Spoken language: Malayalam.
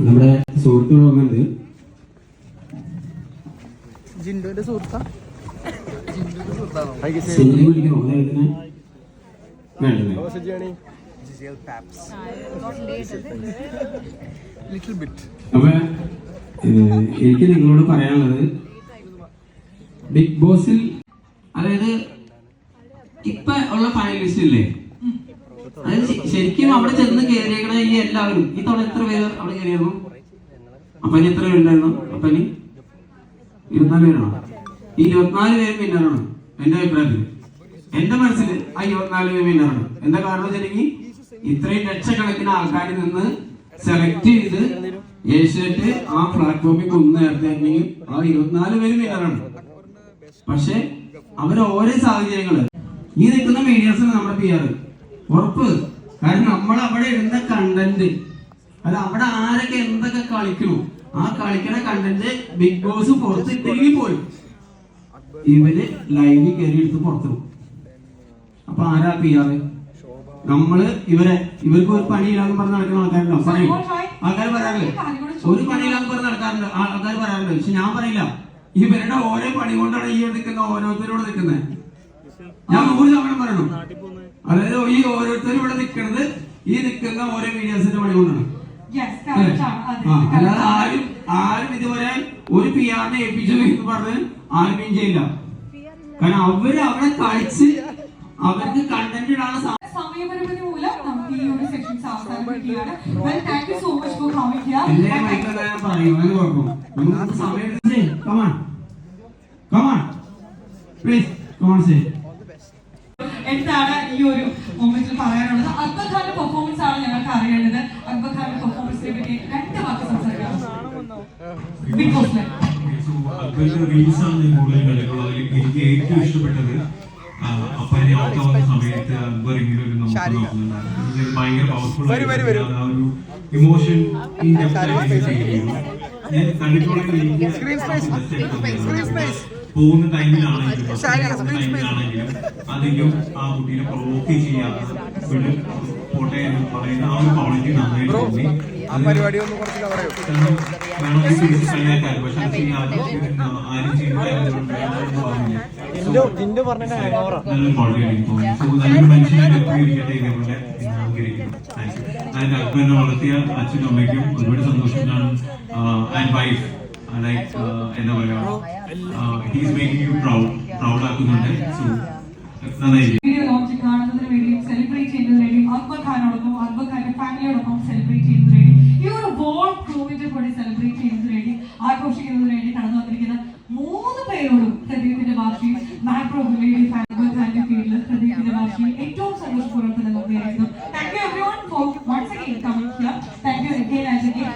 നമ്മുടെ സുഹൃത്തുക്കൾ വന്നത് ജിൻഡോന്റെ സുഹൃത്താ അപ്പൊ എനിക്ക് നിങ്ങളോട് പറയാനുള്ളത് ബിഗ് ബോസിൽ അതായത് ഇപ്പൊ ഉള്ള ഫൈനലിസ്റ്റ് ഇല്ലേ, അതായത് ശരിക്കും അവിടെ ചെന്ന് കയറിയേക്കണ ഈ എല്ലാവരും ഈ തവണ എത്ര പേര് അവിടെ കയറിയായിരുന്നു? അപ്പനി എത്ര പേരുണ്ടായിരുന്നു? അപ്പനി 24 പേരാണോ? ഈ 24 പേര് വിന്നറാണ് എന്റെ അഭിപ്രായത്തിൽ. എന്റെ മനസ്സിൽ ആ 24 പേര് വിന്നറാണ്. എന്താ കാരണം വെച്ചിട്ടുണ്ടെങ്കിൽ ഇത്രയും ലക്ഷക്കണക്കിന് ആൾക്കാരിൽ നിന്ന് സെലക്ട് ചെയ്ത് ഏഷ്യാനെറ്റ് ആ പ്ലാറ്റ്ഫോമിൽ കൊന്നു നേരത്തെങ്കിൽ ആ 24 പേര് വിന്നറാണ്. പക്ഷെ അവർ ഓരോ സാഹചര്യങ്ങള് ഈ നിൽക്കുന്ന മീഡിയാസിന് നമ്മുടെ PR ഉറപ്പ്. കാരണം നമ്മൾ അവിടെ ഇടുന്ന കണ്ടന്റ്, അല്ല അവിടെ ആരൊക്കെ എന്തൊക്കെ കളിക്കണു, ആ കളിക്കണ കണ്ടന്റ് ബിഗ് ബോസ് പുറത്തിട്ടെങ്കിൽ പോലും ഇവര് ലൈവിൽ കയറി എടുത്ത് പുറത്തിടും. അപ്പൊ ആരാ PR? നമ്മള് ഇവർക്ക് ഒരു പണിയില്ലാന്ന് പറഞ്ഞ് നടക്കുന്ന ആൾക്കാരുണ്ടോ? പറയും. ആൾക്കാർ പറയാറില്ല ഒരു പണിയില്ലാന്ന് പറഞ്ഞ് നടക്കാറുണ്ട്, ആൾക്കാർ പറയാറുണ്ട്. പക്ഷെ ഞാൻ പറയില്ല, ഇവരുടെ ഓരോ പണി കൊണ്ടാണ് ഈ നിൽക്കുന്ന ഓരോരുത്തരോട് നിൽക്കുന്നത്. ഞാൻ 100 തവണ പറയണം. അതായത് ഈ ഓരോരുത്തരും ഇവിടെ നിൽക്കുന്നത് ഈ നിൽക്കുന്ന ഓരോ മീഡിയാസിന്റെ പണി കൊണ്ടാണ്. അല്ലാതെ ആരും ഇതുവരെ ഒരു PR ഏൽപ്പിച്ചു എന്ന് പറഞ്ഞ് ആരും ചെയ്യില്ല. കാരണം അവര് അവിടെ കളിച്ച് അവർക്ക് കണ്ടന്റ് ഇടാനുള്ള സമയപരിമിതി മൂലം നമുക്ക് ഈ ഒരു സെക്ഷൻസ് അവസാനിപ്പിക്കുകയാണ്. Well, thank you so much for coming here. പറയും അങ്ങനെ കുഴപ്പം. നമുക്ക് സമയം എന്താണ് ഈ ഒരു മൊമെന്റിൽ പറയാനുള്ളത്? അക്ബർ ഖാന്റെ പെർഫോമൻസ് ആണ് ഞങ്ങൾക്ക് അറിയേണ്ടത്. അക്ബർ ഖാന്റെ പെർഫോമൻസിനെ പറ്റി 2 വാക്ക് സംസാരിക്കാം. ബിഗ് ബോസിലെ എനിക്ക് ഏറ്റവും ഇഷ്ടപ്പെട്ടത് അപ്പനെ ഔട്ടാവുന്ന സമയത്ത് അക്ബർ ഇങ്ങനെ ഒരു നോക്കുന്നുണ്ടായിരുന്നു. ഭയങ്കര പവർഫുൾ ആ ഒരു ഇമോഷൻ ഞാൻ കണ്ടിട്ടുള്ള പോകുന്ന ടൈമിലാണെങ്കിലും അധികം ആ കുട്ടീനെ പ്രൊവോക്ക് ചെയ്യാതെ പോട്ടെ എന്ന് പറയുന്ന ആ ഒരു ക്വാളിറ്റി നന്നായിട്ട് തോന്നി. കളിയാക്കാറ് പക്ഷെ ആരും ചെയ്യുന്ന നല്ലൊരു ക്വാളിറ്റി എനിക്ക് തോന്നി. സോ നല്ലൊരു മനുഷ്യനായിട്ട് ഇരിക്കട്ടെ ഇതേപോലെ ആഗ്രഹിക്കുന്നു. അക്ബറിനെ വളർത്തിയ അച്ഛനും അമ്മയ്ക്കും ഒരുപാട് സന്തോഷത്തിലാണ്. ആൻഡ് വൈഫ് ലൈക്ക് എന്താ പറയാ, ഹീസ് മേക്കിംഗ് യു പ്രൗഡ് ആക്കുന്നുണ്ട്. സോ നന്നായി കാണുന്നതിന് വേണ്ടിയും സെലിബ്രേറ്റ് ചെയ്യുന്നതിന് വേണ്ടിയും അക്ബർ ഖാനോടൊപ്പം അക്ബർ ഖാന്റെ ഫാമിലിയോടൊപ്പം സെലിബ്രേറ്റ് ചെയ്യുന്നതിന് വേണ്ടി ഈ ഒരു വേൾഡ് ക്രൂവിന്റെ കൂടി സെലിബ്രേറ്റ് ചെയ്യുന്നതിന് വേണ്ടി ആഘോഷിക്കുന്നതിന് വേണ്ടി കടന്നു വന്നിരിക്കുന്ന 3 പേരോടും ഹൃദയത്തിന്റെ ഭാഷയിൽ മാക്രോ അക്ബർ ഖാന്റെ കീഴിൽ ഹൃദയത്തിന്റെ ഭാഷയിൽ ഏറ്റവും സന്തോഷപൂർവ്വം തന്നെ നന്ദിയായിരുന്നു. Thank you everyone for once again coming here. Thank you again and again.